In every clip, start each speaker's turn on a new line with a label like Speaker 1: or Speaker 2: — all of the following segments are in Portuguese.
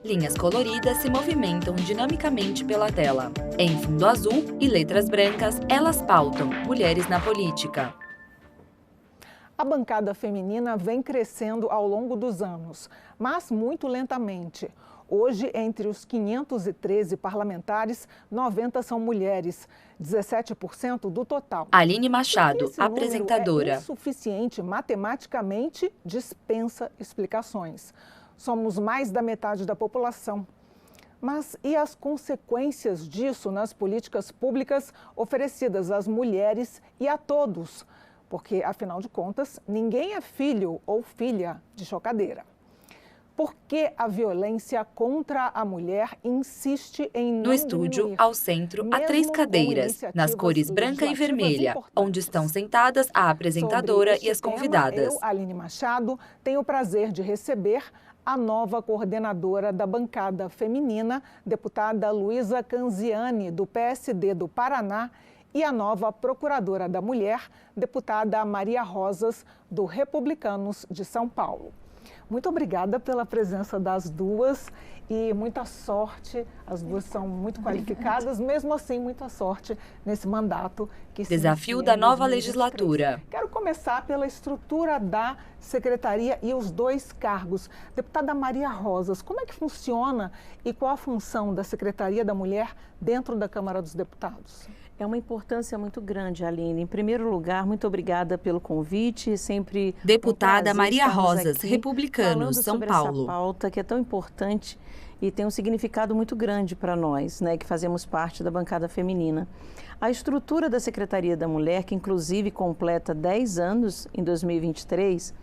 Speaker 1: Linhas coloridas se movimentam dinamicamente pela tela. Em fundo azul e letras brancas, elas pautam mulheres na política.
Speaker 2: A bancada feminina vem crescendo ao longo dos anos, mas muito lentamente. Hoje, entre os 513 parlamentares, 90 são mulheres, 17% do total.
Speaker 1: Aline Machado,
Speaker 2: Esse
Speaker 1: apresentadora.
Speaker 2: É insuficiente matematicamente, dispensa explicações. Somos mais da metade da população. Mas e as consequências disso nas políticas públicas oferecidas às mulheres e a todos? Porque, afinal de contas, ninguém é filho ou filha de chocadeira. Por que a violência contra a mulher insiste em não
Speaker 1: No estúdio,
Speaker 2: diminuir?
Speaker 1: ao centro, há 3 cadeiras, nas cores branca e vermelha, onde estão sentadas a apresentadora e as convidadas.
Speaker 2: Eu, Aline Machado, tenho o prazer de receber a nova coordenadora da bancada feminina, deputada Luísa Canziani, do PSD do Paraná, e a nova procuradora da mulher, deputada Maria Rosas, do Republicanos de São Paulo. Muito obrigada pela presença das duas e muita sorte. As duas são muito qualificadas, mesmo assim, muita sorte nesse mandato que se
Speaker 1: Desafio
Speaker 2: inicia
Speaker 1: da
Speaker 2: em
Speaker 1: nova
Speaker 2: 2023.
Speaker 1: legislatura.
Speaker 2: Quero começar pela estrutura da secretaria e os 2 cargos. Deputada Maria Rosas, como é que funciona e qual a função da Secretaria da Mulher dentro da Câmara dos Deputados?
Speaker 3: É uma importância muito grande, Aline. Em primeiro lugar, muito obrigada pelo convite. Sempre
Speaker 1: Deputada Maria Rosas,
Speaker 3: aqui,
Speaker 1: Republicanos, São
Speaker 3: sobre
Speaker 1: Paulo.
Speaker 3: essa pauta que é tão importante e tem um significado muito grande para nós, né, que fazemos parte da bancada feminina. A estrutura da Secretaria da Mulher, que inclusive completa 10 anos em 2023,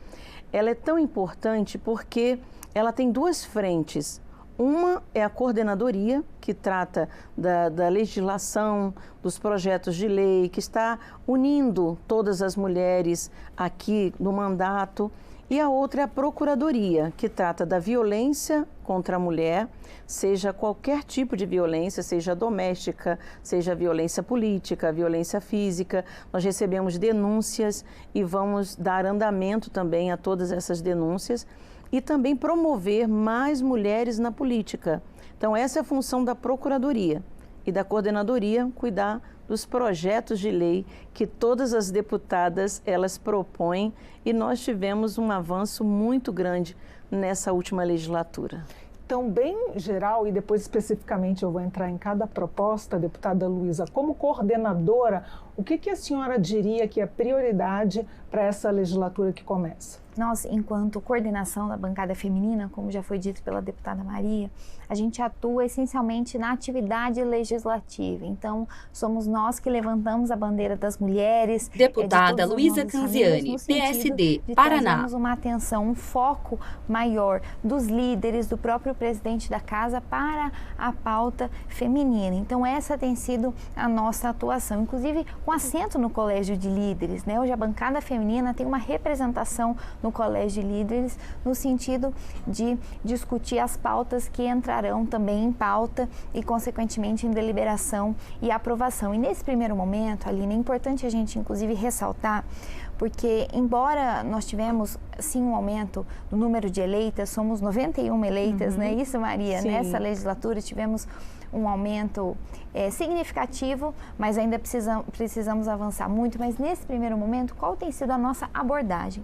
Speaker 3: ela é tão importante porque ela tem 2 frentes. Uma é a coordenadoria, que trata da legislação, dos projetos de lei, que está unindo todas as mulheres aqui no mandato. E a outra é a procuradoria, que trata da violência contra a mulher, seja qualquer tipo de violência, seja doméstica, seja violência política, violência física. Nós recebemos denúncias e vamos dar andamento também a todas essas denúncias. E também promover mais mulheres na política. Então, essa é a função da Procuradoria e da Coordenadoria, cuidar dos projetos de lei que todas as deputadas, elas propõem, e nós tivemos um avanço muito grande nessa última legislatura.
Speaker 2: Então, bem geral, e depois especificamente eu vou entrar em cada proposta, deputada Luísa, como coordenadora, o que a senhora diria que é prioridade para essa legislatura que começa?
Speaker 4: Nós, enquanto coordenação da bancada feminina, como já foi dito pela deputada Maria, a gente atua essencialmente na atividade legislativa. Então, somos nós que levantamos a bandeira das mulheres.
Speaker 1: Deputada Luísa Canziani, PSD, Paraná.
Speaker 4: Trazemos uma atenção, um foco maior dos líderes, do próprio presidente da casa para a pauta feminina. Então, essa tem sido a nossa atuação, inclusive com assento no Colégio de Líderes, né? Hoje a bancada feminina tem uma representação no Colégio de Líderes, no sentido de discutir as pautas que entrarão também em pauta e, consequentemente, em deliberação e aprovação. E nesse primeiro momento, Aline, é importante a gente, inclusive, ressaltar, porque, embora nós tivemos, sim, um aumento no número de eleitas, somos 91 eleitas, não é isso, Maria?
Speaker 2: Sim.
Speaker 4: Nessa legislatura tivemos um aumento significativo, mas ainda precisamos avançar muito. Mas nesse primeiro momento, qual tem sido a nossa abordagem?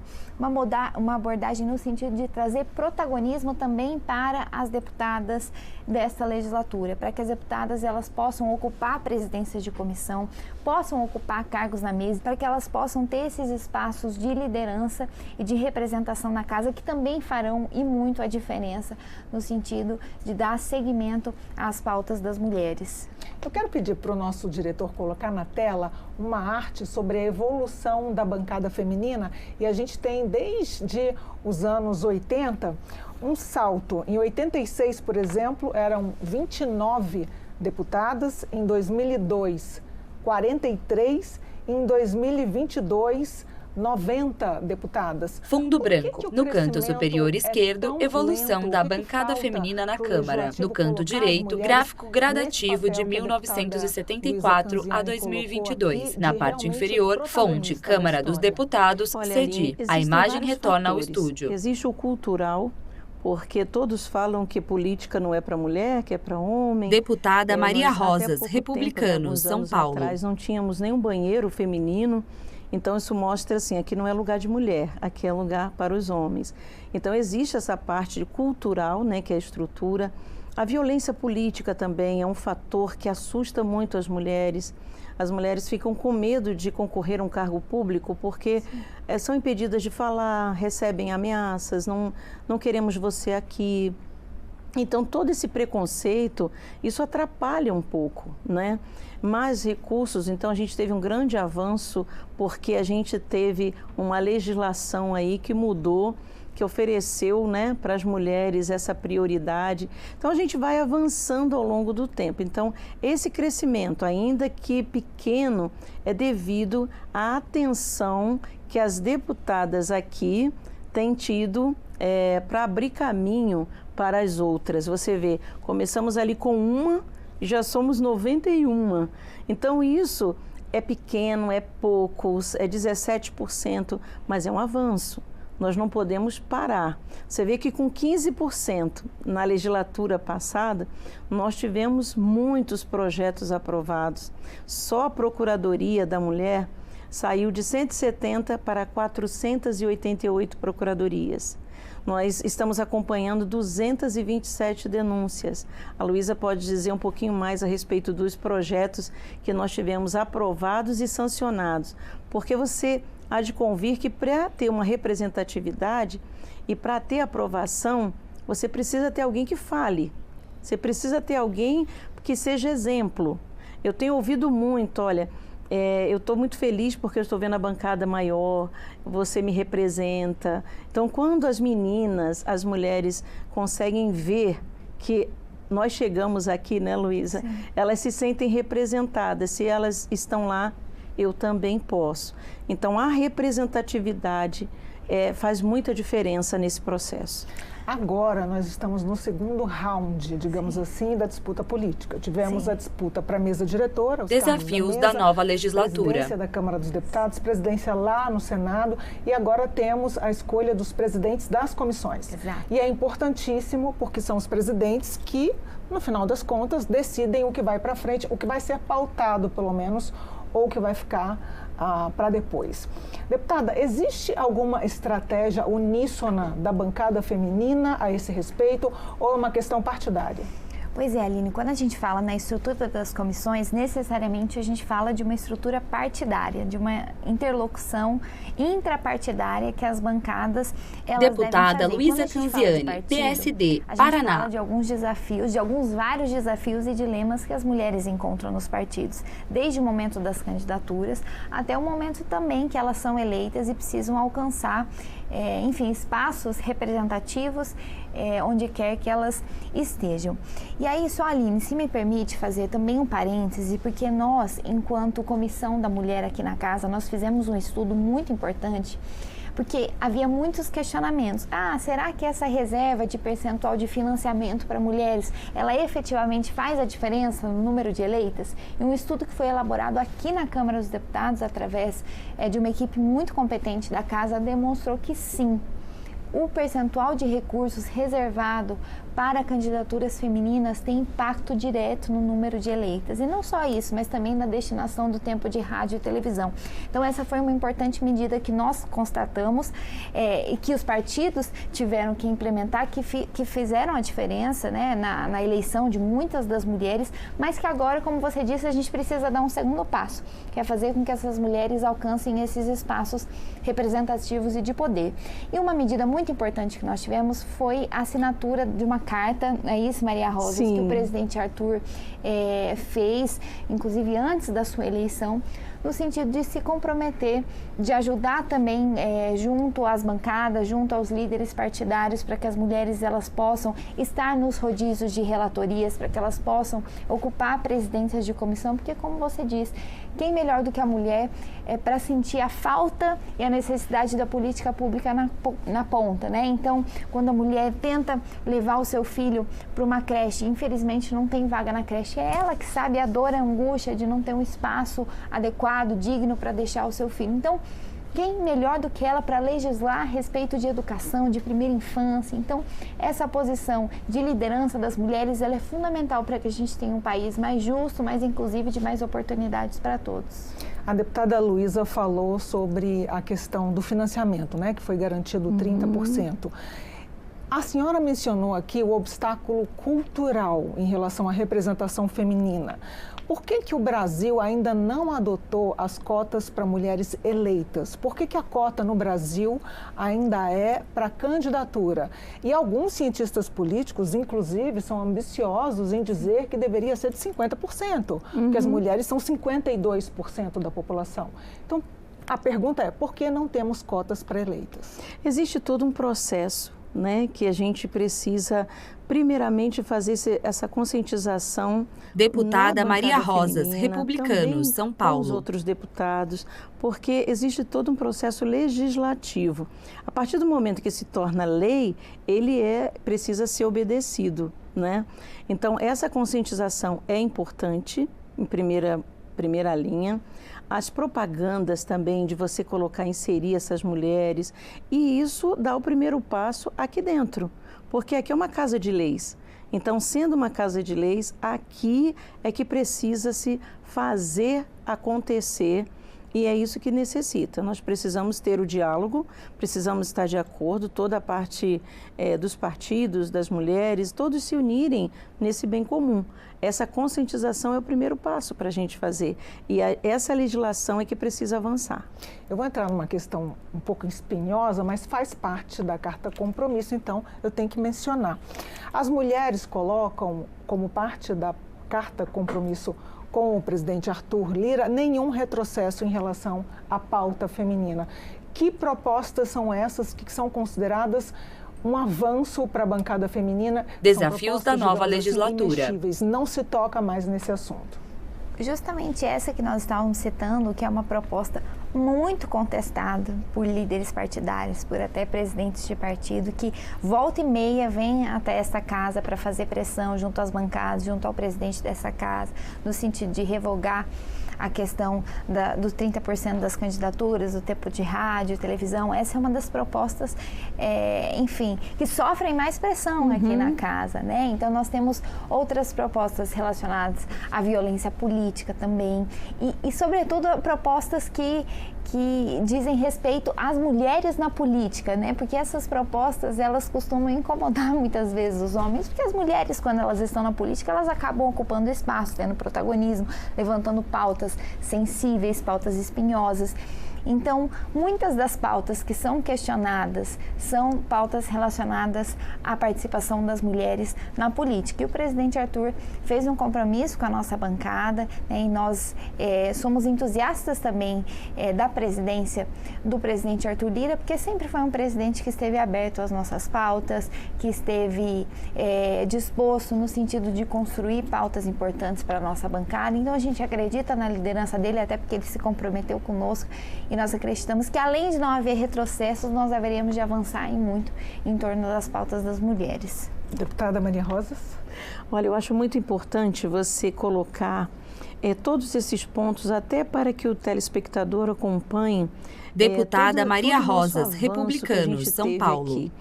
Speaker 4: Uma abordagem no sentido de trazer protagonismo também para as deputadas desta legislatura, para que as deputadas elas possam ocupar presidências de comissão, possam ocupar cargos na mesa, para que elas possam ter esses espaços de liderança e de representação na casa, que também farão e muito a diferença no sentido de dar seguimento às pautas das mulheres.
Speaker 2: Eu quero pedir para o nosso diretor colocar na tela uma arte sobre a evolução da bancada feminina, e a gente tem desde os anos 80 um salto. Em 86, por exemplo, eram 29 deputadas, em 2002, 43, em 2022, 90 deputadas.
Speaker 1: Fundo branco. No canto superior esquerdo, evolução da bancada feminina na Câmara. No canto direito, gráfico gradativo de 1974 a 2022. Na parte inferior, fonte Câmara dos Deputados, CEDI. A imagem retorna ao estúdio.
Speaker 3: Existe o cultural, porque todos falam que política não é para mulher, que é para homem.
Speaker 1: Deputada Maria
Speaker 3: Nós,
Speaker 1: Rosas,
Speaker 3: pouco
Speaker 1: Republicanos,
Speaker 3: tempo,
Speaker 1: São Paulo.
Speaker 3: Atrás, não tínhamos nenhum banheiro feminino, então isso mostra assim, aqui não é lugar de mulher, aqui é lugar para os homens. Então existe essa parte cultural, né, que é a estrutura. A violência política também é um fator que assusta muito as mulheres. As mulheres ficam com medo de concorrer a um cargo público porque são impedidas de falar, recebem ameaças, não queremos você aqui. Então, todo esse preconceito, isso atrapalha um pouco, né? Mais recursos, então a gente teve um grande avanço porque a gente teve uma legislação aí que mudou, que ofereceu, né, para as mulheres essa prioridade. Então, a gente vai avançando ao longo do tempo. Então, esse crescimento, ainda que pequeno, é devido à atenção que as deputadas aqui têm tido para abrir caminho para as outras. Você vê, começamos ali com uma, já somos 91. Então, isso é pequeno, é pouco, é 17%, mas é um avanço. Nós não podemos parar. Você vê que com 15% na legislatura passada, nós tivemos muitos projetos aprovados. Só a Procuradoria da Mulher saiu de 170 para 488 procuradorias. Nós estamos acompanhando 227 denúncias. A Luísa pode dizer um pouquinho mais a respeito dos projetos que nós tivemos aprovados e sancionados, porque você há de convir que para ter uma representatividade e para ter aprovação, você precisa ter alguém que fale, você precisa ter alguém que seja exemplo. Eu tenho ouvido muito, olha, eu estou muito feliz porque eu estou vendo a bancada maior, você me representa. Então, quando as meninas, as mulheres conseguem ver que nós chegamos aqui, né, Luísa? Elas se sentem representadas. Se elas estão lá, eu também posso. Então, a representatividade faz muita diferença nesse processo.
Speaker 2: Agora, nós estamos no segundo round, digamos assim, da disputa política. Tivemos a disputa para a mesa diretora, os
Speaker 1: desafios da nova legislatura.
Speaker 2: Presidência da Câmara dos Deputados, presidência lá no Senado, e agora temos a escolha dos presidentes das comissões.
Speaker 4: Exato.
Speaker 2: E é importantíssimo porque são os presidentes que, no final das contas, decidem o que vai para frente, o que vai ser pautado, pelo menos, ou o que vai ficar para depois. Deputada, existe alguma estratégia uníssona da bancada feminina a esse respeito ou é uma questão partidária?
Speaker 4: Pois é, Aline, quando a gente fala na estrutura das comissões, necessariamente a gente fala de uma estrutura partidária, de uma interlocução intrapartidária que as bancadas
Speaker 1: Deputada Luísa Canziani, PSD, Paraná.
Speaker 4: A gente fala de alguns desafios, de alguns vários desafios e dilemas que as mulheres encontram nos partidos, desde o momento das candidaturas até o momento também que elas são eleitas e precisam alcançar, enfim, espaços representativos onde quer que elas estejam. E aí, só Aline, se me permite fazer também um parêntese, porque nós, enquanto Comissão da Mulher aqui na casa, nós fizemos um estudo muito importante, porque havia muitos questionamentos. Será que essa reserva de percentual de financiamento para mulheres, ela efetivamente faz a diferença no número de eleitas? E um estudo que foi elaborado aqui na Câmara dos Deputados, através de uma equipe muito competente da casa, demonstrou que sim. O percentual de recursos reservado para candidaturas femininas tem impacto direto no número de eleitas. E não só isso, mas também na destinação do tempo de rádio e televisão. Então, essa foi uma importante medida que nós constatamos e que os partidos tiveram que implementar, que fizeram a diferença, né, na eleição de muitas das mulheres, mas que agora, como você disse, a gente precisa dar um segundo passo, que é fazer com que essas mulheres alcancem esses espaços representativos e de poder. E uma medida muito importante que nós tivemos foi a assinatura de uma carta, é isso, Maria Rosas, que o presidente Arthur fez, inclusive antes da sua eleição, no sentido de se comprometer, de ajudar também junto às bancadas, junto aos líderes partidários, para que as mulheres elas possam estar nos rodízios de relatorias, para que elas possam ocupar presidências de comissão, porque, como você diz, quem melhor do que a mulher para sentir a falta e a necessidade da política pública na ponta, né? Então, quando a mulher tenta levar o seu filho para uma creche, infelizmente não tem vaga na creche, é ela que sabe a dor, a angústia de não ter um espaço adequado, digno para deixar o seu filho. Então, quem melhor do que ela para legislar a respeito de educação, de primeira infância? Então, essa posição de liderança das mulheres, ela é fundamental para que a gente tenha um país mais justo, mais inclusivo, de mais oportunidades para todos.
Speaker 2: A deputada Luísa falou sobre a questão do financiamento, né, que foi garantido 30%. A senhora mencionou aqui o obstáculo cultural em relação à representação feminina. Por que o Brasil ainda não adotou as cotas para mulheres eleitas? Por que a cota no Brasil ainda é para candidatura? E alguns cientistas políticos, inclusive, são ambiciosos em dizer que deveria ser de 50%, porque as mulheres são 52% da população. Então, a pergunta é, por que não temos cotas para eleitas?
Speaker 3: Existe todo um processo, né, que a gente precisa primeiramente fazer essa conscientização.
Speaker 1: Deputada Maria Rosas,
Speaker 3: feminina,
Speaker 1: Republicanos, São Paulo.
Speaker 3: Com os outros deputados, porque existe todo um processo legislativo. A partir do momento que se torna lei, ele precisa ser obedecido, né? Então, essa conscientização é importante, em primeira linha. As propagandas também de você colocar, inserir essas mulheres, e isso dá o primeiro passo aqui dentro, porque aqui é uma casa de leis. Então, sendo uma casa de leis, aqui é que precisa se fazer acontecer, e é isso que necessita. Nós precisamos ter o diálogo, precisamos estar de acordo, toda a parte dos partidos, das mulheres, todos se unirem nesse bem comum. Essa conscientização é o primeiro passo para a gente fazer. E essa legislação é que precisa avançar.
Speaker 2: Eu vou entrar numa questão um pouco espinhosa, mas faz parte da Carta Compromisso, então eu tenho que mencionar. As mulheres colocam como parte da Carta Compromisso com o presidente Arthur Lira, nenhum retrocesso em relação à pauta feminina. Que propostas são essas que são consideradas um avanço para a bancada feminina?
Speaker 1: Desafios da nova legislatura.
Speaker 2: Não se toca mais nesse assunto.
Speaker 4: Justamente essa que nós estávamos citando, que é uma proposta muito contestada por líderes partidários, por até presidentes de partido, que volta e meia vem até essa casa para fazer pressão junto às bancadas, junto ao presidente dessa casa, no sentido de revogar a questão dos 30% das candidaturas, do tempo de rádio, televisão. Essa é uma das propostas, enfim, que sofrem mais pressão aqui na casa, né? Então, nós temos outras propostas relacionadas à violência política também e sobretudo, propostas que dizem respeito às mulheres na política, né? Porque essas propostas, elas costumam incomodar muitas vezes os homens, porque as mulheres, quando elas estão na política, elas acabam ocupando espaço, tendo protagonismo, levantando pautas sensíveis, pautas espinhosas. Então, muitas das pautas que são questionadas são pautas relacionadas à participação das mulheres na política. E o presidente Arthur fez um compromisso com a nossa bancada, né, e nós somos entusiastas também da presidência do presidente Arthur Lira, porque sempre foi um presidente que esteve aberto às nossas pautas, que esteve disposto no sentido de construir pautas importantes para a nossa bancada. Então, a gente acredita na liderança dele, até porque ele se comprometeu conosco. E nós acreditamos que, além de não haver retrocessos, nós haveríamos de avançar em muito em torno das pautas das mulheres.
Speaker 2: Deputada Maria Rosas.
Speaker 3: Olha, eu acho muito importante você colocar todos esses pontos, até para que o telespectador acompanhe.
Speaker 1: Deputada Maria Rosas, Republicanos, São Paulo.
Speaker 3: Aqui.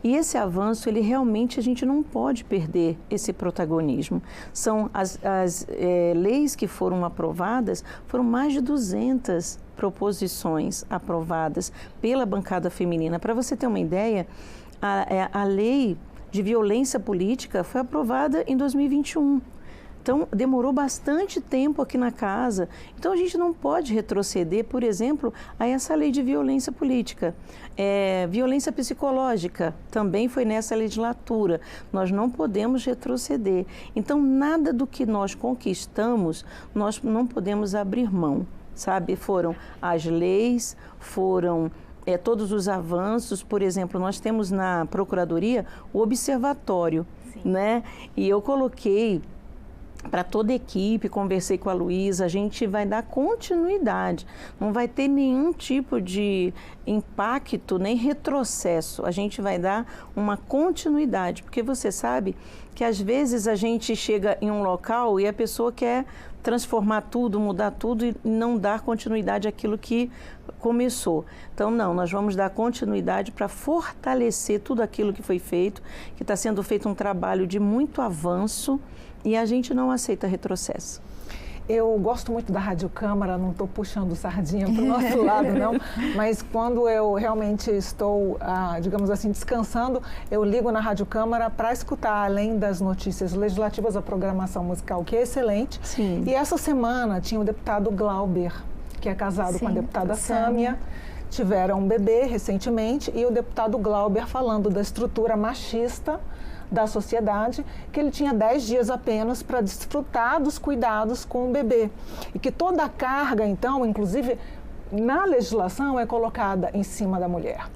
Speaker 3: E esse avanço, ele realmente, a gente não pode perder esse protagonismo. São as leis que foram aprovadas, foram mais de 200 proposições aprovadas pela bancada feminina. Para você ter uma ideia, a lei de violência política foi aprovada em 2021. Então, demorou bastante tempo aqui na casa. Então, a gente não pode retroceder, por exemplo, a essa lei de violência política. Violência psicológica também foi nessa legislatura. Nós não podemos retroceder. Então, nada do que nós conquistamos, nós não podemos abrir mão, sabe? Foram as leis, foram todos os avanços. Por exemplo, nós temos na Procuradoria o observatório, né? E eu coloquei para toda a equipe, conversei com a Luísa, a gente vai dar continuidade, não vai ter nenhum tipo de impacto, nem retrocesso, a gente vai dar uma continuidade, porque você sabe que às vezes a gente chega em um local e a pessoa quer transformar tudo, mudar tudo e não dar continuidade àquilo que começou. Então, não, nós vamos dar continuidade para fortalecer tudo aquilo que foi feito, que está sendo feito um trabalho de muito avanço e a gente não aceita retrocesso.
Speaker 2: Eu gosto muito da Rádio Câmara, não estou puxando sardinha para o nosso lado, não, mas quando eu realmente estou, digamos assim, descansando, eu ligo na Rádio Câmara para escutar, além das notícias legislativas, a programação musical, que é excelente.
Speaker 3: Sim.
Speaker 2: E essa semana tinha o deputado Glauber, que é casado com a deputada Sâmia, tiveram um bebê recentemente, e o deputado Glauber falando da estrutura machista da sociedade, que ele tinha 10 dias apenas para desfrutar dos cuidados com o bebê. E que toda a carga, então, inclusive na legislação, é colocada em cima da mulher.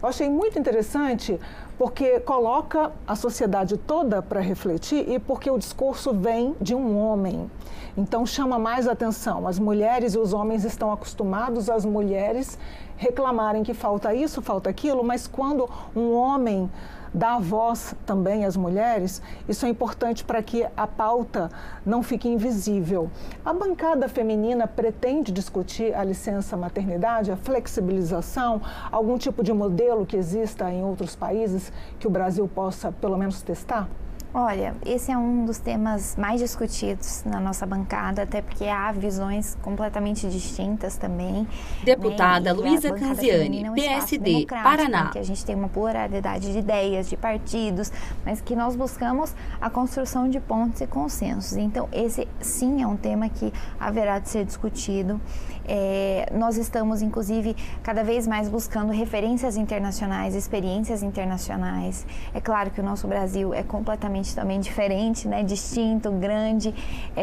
Speaker 2: Eu achei muito interessante porque coloca a sociedade toda para refletir e porque o discurso vem de um homem. Então chama mais atenção. As mulheres e os homens estão acostumados às mulheres reclamarem que falta isso, falta aquilo, mas quando um homem dá voz também às mulheres, isso é importante para que a pauta não fique invisível. A bancada feminina pretende discutir a licença maternidade, a flexibilização, algum tipo de modelo que exista em outros países que o Brasil possa pelo menos testar?
Speaker 4: Olha, esse é um dos temas mais discutidos na nossa bancada, até porque há visões completamente distintas também.
Speaker 1: Deputada Luísa Canziani, PSD, Paraná.
Speaker 4: Que a gente tem uma pluralidade de ideias, de partidos, mas que nós buscamos a construção de pontes e consensos. Então, esse sim é um tema que haverá de ser discutido. Nós estamos, inclusive, cada vez mais buscando referências internacionais, experiências internacionais. É claro que o nosso Brasil é completamente também diferente, né? Distinto, grande,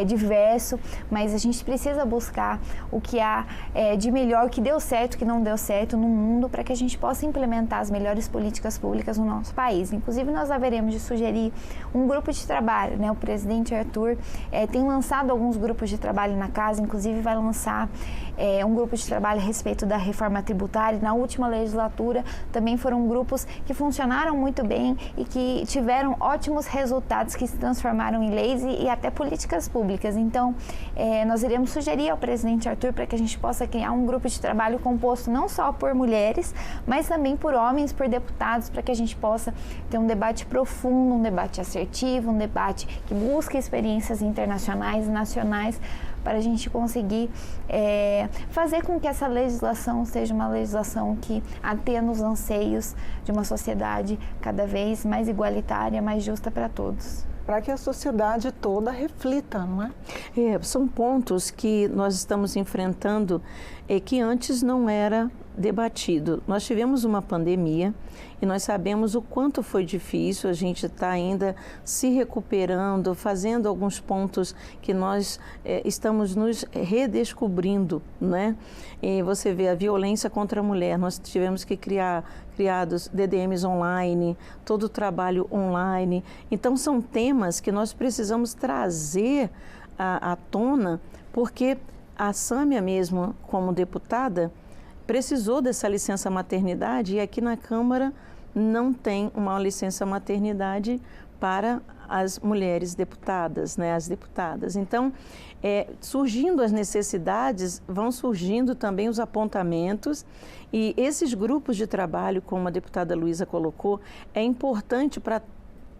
Speaker 4: diverso, mas a gente precisa buscar o que há de melhor, o que deu certo, o que não deu certo no mundo, para que a gente possa implementar as melhores políticas públicas no nosso país. Inclusive, nós haveremos de sugerir um grupo de trabalho, né? O presidente Arthur tem lançado alguns grupos de trabalho na casa, inclusive vai lançar um grupo de trabalho a respeito da reforma tributária. Na última legislatura também foram grupos que funcionaram muito bem e que tiveram ótimos resultados, que se transformaram em leis e até políticas públicas. Então, nós iremos sugerir ao presidente Arthur para que a gente possa criar um grupo de trabalho composto não só por mulheres, mas também por homens, por deputados, para que a gente possa ter um debate profundo, um debate assertivo, um debate que busque experiências internacionais, nacionais, para a gente conseguir fazer com que essa legislação seja uma legislação que atenda nos anseios de uma sociedade cada vez mais igualitária, mais justa para todos.
Speaker 2: Para que a sociedade toda reflita, não é?
Speaker 3: São pontos que nós estamos enfrentando que antes não era debatido. Nós tivemos uma pandemia e nós sabemos o quanto foi difícil, a gente está ainda se recuperando, fazendo alguns pontos que nós estamos nos redescobrindo, né? E você vê a violência contra a mulher, nós tivemos que criados DDMs online, todo o trabalho online. Então são temas que nós precisamos trazer à tona, porque a Sâmia mesmo, como deputada, precisou dessa licença maternidade e aqui na Câmara não tem uma licença maternidade para as mulheres deputadas, né, as deputadas. Então, surgindo as necessidades, vão surgindo também os apontamentos e esses grupos de trabalho, como a deputada Luísa colocou, é importante para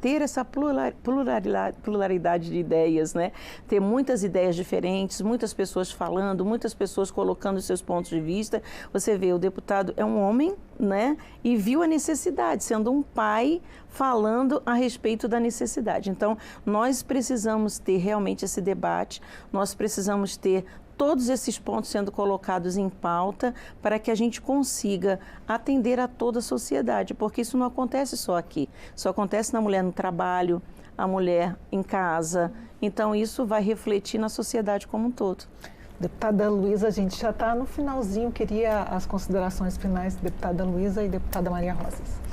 Speaker 3: ter essa pluralidade de ideias, né? Ter muitas ideias diferentes, muitas pessoas falando, muitas pessoas colocando seus pontos de vista. Você vê, o deputado é um homem, né? E viu a necessidade, sendo um pai falando a respeito da necessidade. Então, nós precisamos ter realmente esse debate, nós precisamos ter todos esses pontos sendo colocados em pauta para que a gente consiga atender a toda a sociedade, porque isso não acontece só aqui, só acontece na mulher no trabalho, a mulher em casa, então isso vai refletir na sociedade como um todo.
Speaker 2: Deputada Luísa, a gente já está no finalzinho, queria as considerações finais, deputada Luísa e deputada Maria Rosas.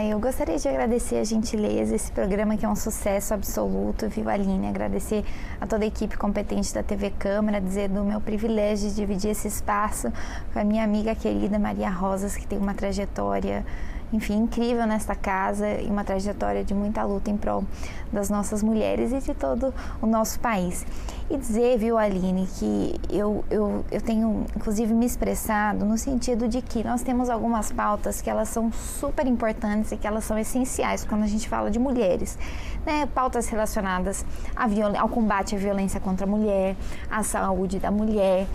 Speaker 4: Eu gostaria de agradecer a gentileza, esse programa que é um sucesso absoluto, viva a Aline, agradecer a toda a equipe competente da TV Câmara, dizer do meu privilégio de dividir esse espaço com a minha amiga querida Maria Rosas, que tem uma trajetória enfim, incrível nesta casa e uma trajetória de muita luta em prol das nossas mulheres e de todo o nosso país. E dizer, viu, Aline, que eu tenho, inclusive, me expressado no sentido de que nós temos algumas pautas que elas são super importantes e que elas são essenciais quando a gente fala de mulheres, né? Pautas relacionadas ao combate à violência contra a mulher, à saúde da mulher,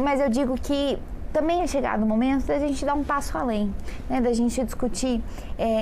Speaker 4: mas eu digo que também é chegado o momento da gente dar um passo além, né? Da gente discutir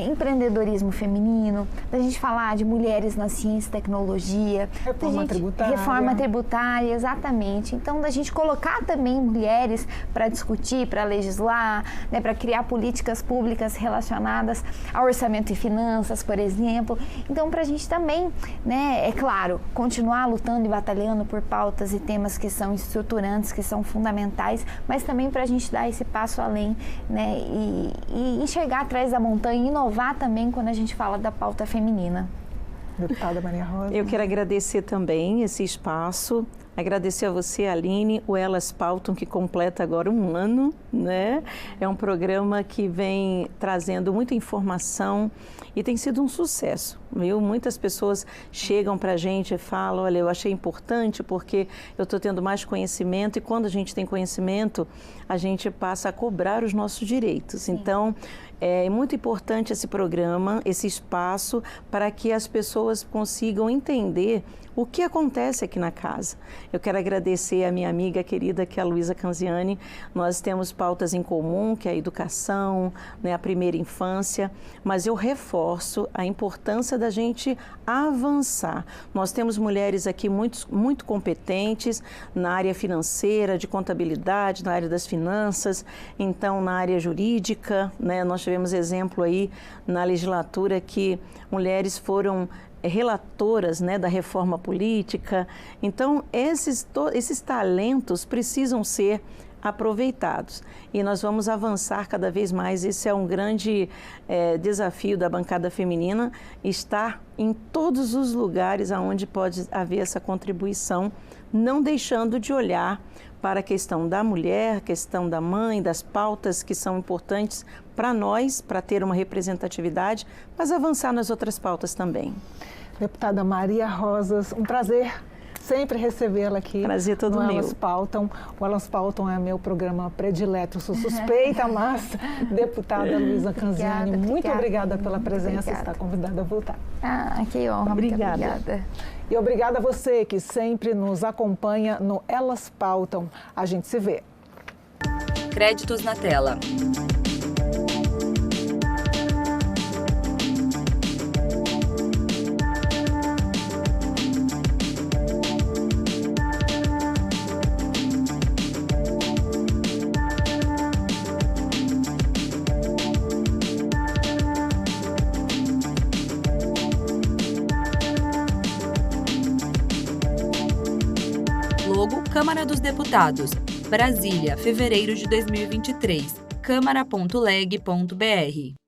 Speaker 4: empreendedorismo feminino, da gente falar de mulheres na ciência e tecnologia, reforma tributária, exatamente. Então, da gente colocar também mulheres para discutir, para legislar, né? Para criar políticas públicas relacionadas ao orçamento e finanças, por exemplo. Então, para a gente também, né, é claro, continuar lutando e batalhando por pautas e temas que são estruturantes, que são fundamentais, mas também para a gente dar esse passo além, né, e enxergar atrás da montanha e inovar também quando a gente fala da pauta feminina.
Speaker 2: Deputada Maria Rosa.
Speaker 3: Eu quero agradecer também esse espaço, agradecer a você, Aline, o Elas Pautam, que completa agora 1 ano, né? É um programa que vem trazendo muita informação e tem sido um sucesso, viu? Muitas pessoas chegam para a gente e falam, olha, eu achei importante porque eu estou tendo mais conhecimento e quando a gente tem conhecimento, a gente passa a cobrar os nossos direitos. Sim. Então, é muito importante esse programa, esse espaço, para que as pessoas consigam entender o que acontece aqui na casa. Eu quero agradecer a minha amiga querida, que é a Luísa Canziani. Nós temos pautas em comum, que é a educação, né, a primeira infância, mas eu reforço a importância da gente avançar. Nós temos mulheres aqui muito competentes na área financeira, de contabilidade, na área das finanças, então na área jurídica, né, nós tivemos exemplo aí na legislatura que mulheres foram relatoras, né, da reforma política. Então, esses talentos precisam ser aproveitados e nós vamos avançar cada vez mais. Esse é um grande desafio da bancada feminina, estar em todos os lugares onde pode haver essa contribuição, não deixando de olhar para a questão da mulher, a questão da mãe, das pautas que são importantes para nós, para ter uma representatividade, mas avançar nas outras pautas também.
Speaker 2: Deputada Maria Rosas, um prazer sempre recebê-la aqui.
Speaker 3: Prazer todo meu.
Speaker 2: Elas Pautam. O Elas Pautam é meu programa predileto. Sou suspeita, mas deputada Luísa Canziani, muito obrigada pela presença. Está convidada a voltar.
Speaker 4: Ah, que honra. Obrigada.
Speaker 2: E obrigada a você que sempre nos acompanha no Elas Pautam. A gente se vê.
Speaker 1: Créditos na tela. Logo, Câmara dos Deputados, Brasília, fevereiro de 2023, câmara.leg.br.